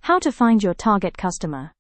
How to find your target customer.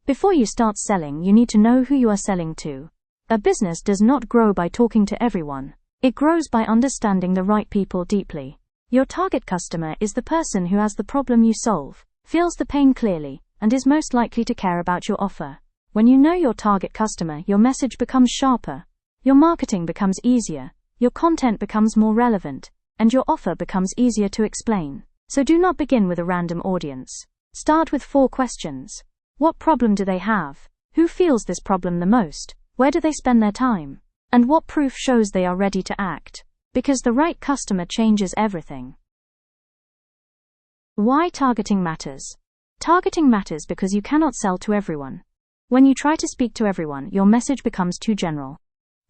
Before you start selling, you need to know who you are selling to. A business does not grow by talking to everyone. It grows by understanding the right people deeply. Your target customer is the person who has the problem you solve, feels the pain clearly, and is most likely to care about your offer. When you know your target customer, your message becomes sharper, your marketing becomes easier, your content becomes more relevant, and your offer becomes easier to explain. So do not begin with a random audience. Start with 4 questions. What problem do they have? Who feels this problem the most? Where do they spend their time? And what proof shows they are ready to act? Because the right customer changes everything. Why targeting matters. Targeting matters because you cannot sell to everyone. When you try to speak to everyone, your message becomes too general.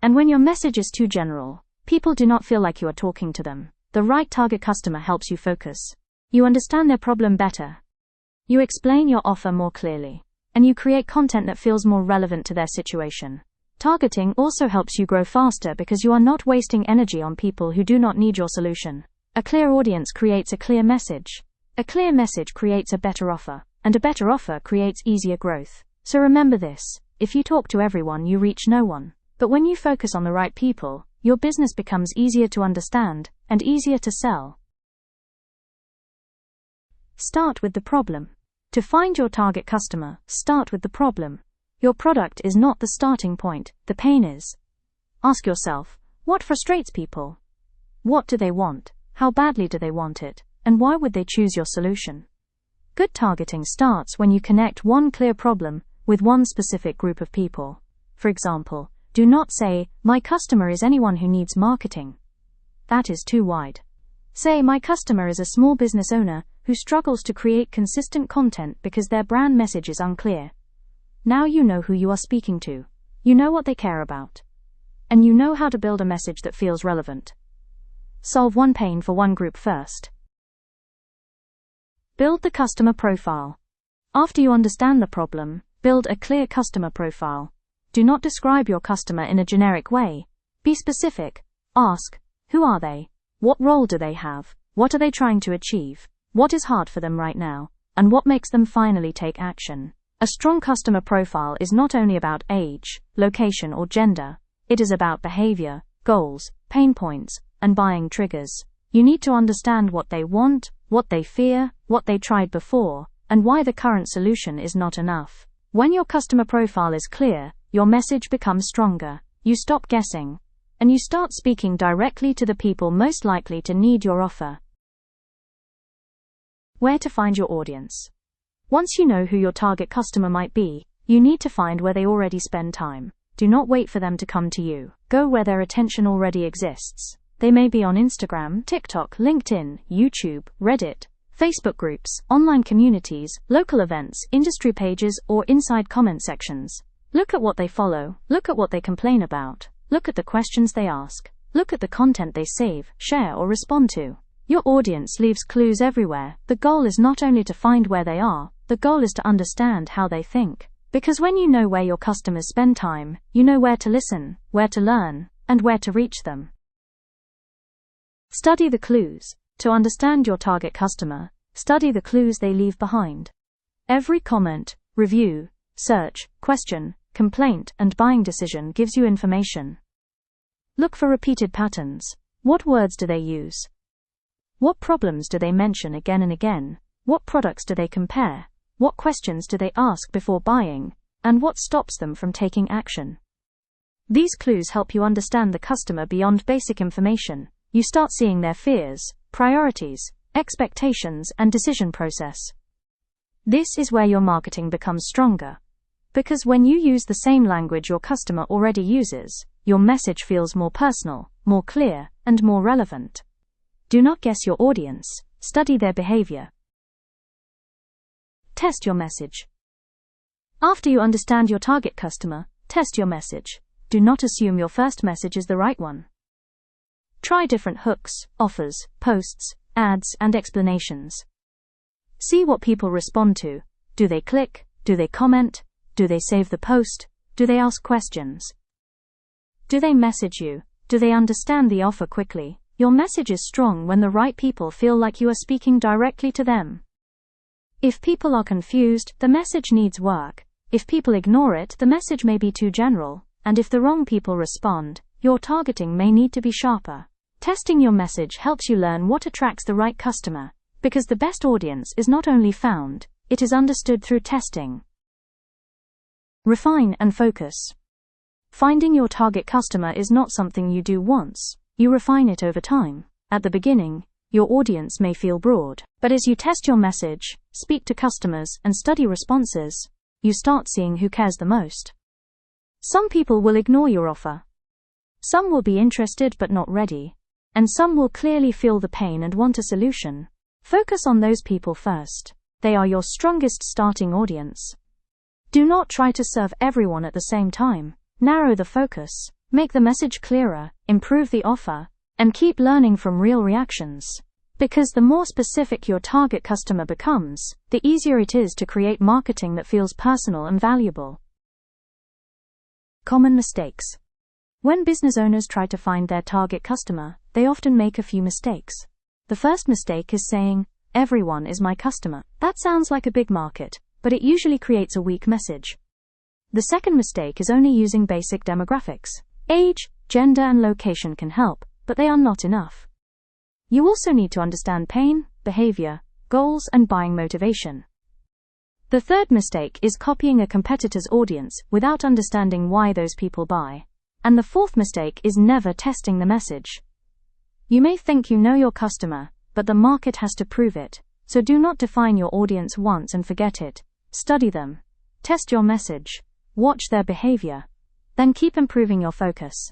And when your message is too general, people do not feel like you are talking to them. The right target customer helps you focus. You understand their problem better. You explain your offer more clearly. And you create content that feels more relevant to their situation. Targeting also helps you grow faster because you are not wasting energy on people who do not need your solution. A clear audience creates a clear message. A clear message creates a better offer. And a better offer creates easier growth. So remember this, if you talk to everyone, you reach no one. But when you focus on the right people, your business becomes easier to understand and easier to sell. Start with the problem. To find your target customer, start with the problem. Your product is not the starting point, the pain is. Ask yourself, what frustrates people? What do they want? How badly do they want it? And why would they choose your solution? Good targeting starts when you connect one clear problem with one specific group of people. For example, do not say, my customer is anyone who needs marketing. That is too wide. Say, my customer is a small business owner who struggles to create consistent content because their brand message is unclear. Now you know who you are speaking to. You know what they care about. And you know how to build a message that feels relevant. Solve one pain for one group first. Build the customer profile. After you understand the problem, build a clear customer profile. Do not describe your customer in a generic way. Be specific. Ask, who are they? What role do they have? What are they trying to achieve? What is hard for them right now? And what makes them finally take action? A strong customer profile is not only about age, location, or gender. It is about behavior, goals, pain points, and buying triggers. You need to understand what they want, what they fear, what they tried before, and why the current solution is not enough. When your customer profile is clear, your message becomes stronger. You stop guessing, and you start speaking directly to the people most likely to need your offer. Where to find your audience. Once you know who your target customer might be, you need to find where they already spend time. Do not wait for them to come to you. Go where their attention already exists. They may be on Instagram, TikTok, LinkedIn, YouTube, Reddit, Facebook groups, online communities, local events, industry pages, or inside comment sections. Look at what they follow, look at what they complain about, look at the questions they ask, look at the content they save, share, or respond to. Your audience leaves clues everywhere. The goal is not only to find where they are, the goal is to understand how they think. Because when you know where your customers spend time, you know where to listen, where to learn, and where to reach them. Study the clues. To understand your target customer, study the clues they leave behind. Every comment, review, search, question, complaint, and buying decision gives you information. Look for repeated patterns. What words do they use? What problems do they mention again and again? What products do they compare? What questions do they ask before buying? And what stops them from taking action? These clues help you understand the customer beyond basic information. You start seeing their fears, priorities, expectations, and decision process. This is where your marketing becomes stronger. Because when you use the same language your customer already uses, your message feels more personal, more clear, and more relevant. Do not guess your audience, study their behavior. Test your message. After you understand your target customer, test your message. Do not assume your first message is the right one. Try different hooks, offers, posts, ads, and explanations. See what people respond to. Do they click? Do they comment? Do they save the post? Do they ask questions? Do they message you? Do they understand the offer quickly? Your message is strong when the right people feel like you are speaking directly to them. If people are confused, the message needs work. If people ignore it, the message may be too general. And if the wrong people respond, your targeting may need to be sharper. Testing your message helps you learn what attracts the right customer, because the best audience is not only found, it is understood through testing. Refine and focus. Finding your target customer is not something you do once, you refine it over time. At the beginning, your audience may feel broad, but as you test your message, speak to customers, and study responses, you start seeing who cares the most. Some people will ignore your offer. Some will be interested but not ready. And some will clearly feel the pain and want a solution. Focus on those people first. They are your strongest starting audience. Do not try to serve everyone at the same time. Narrow the focus, make the message clearer, improve the offer, and keep learning from real reactions. Because the more specific your target customer becomes, the easier it is to create marketing that feels personal and valuable. Common mistakes. When business owners try to find their target customer, they often make a few mistakes. The first mistake is saying, "Everyone is my customer." That sounds like a big market, but it usually creates a weak message. The second mistake is only using basic demographics. Age, gender, and location can help, but they are not enough. You also need to understand pain, behavior, goals, and buying motivation. The third mistake is copying a competitor's audience without understanding why those people buy. And the fourth mistake is never testing the message. You may think you know your customer, but the market has to prove it. So do not define your audience once and forget it. Study them. Test your message. Watch their behavior. Then keep improving your focus.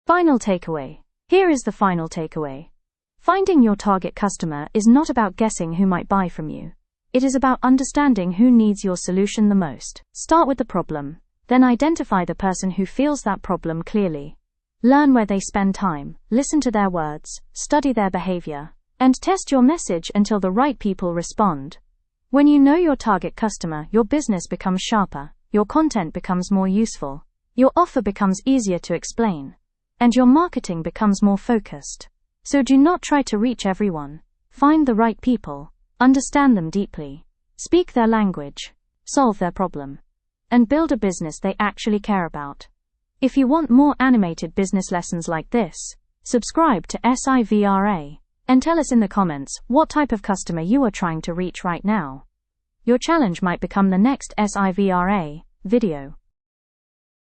Final takeaway. Here is the final takeaway. Finding your target customer is not about guessing who might buy from you. It is about understanding who needs your solution the most. Start with the problem. Then identify the person who feels that problem clearly. Learn where they spend time, listen to their words, study their behavior, and test your message until the right people respond. When you know your target customer, your business becomes sharper, your content becomes more useful, your offer becomes easier to explain, and your marketing becomes more focused. So do not try to reach everyone. Find the right people, understand them deeply, speak their language, solve their problem, and build a business they actually care about. If you want more animated business lessons like this, subscribe to SIVRA, and tell us in the comments what type of customer you are trying to reach right now. Your challenge might become the next SIVRA video.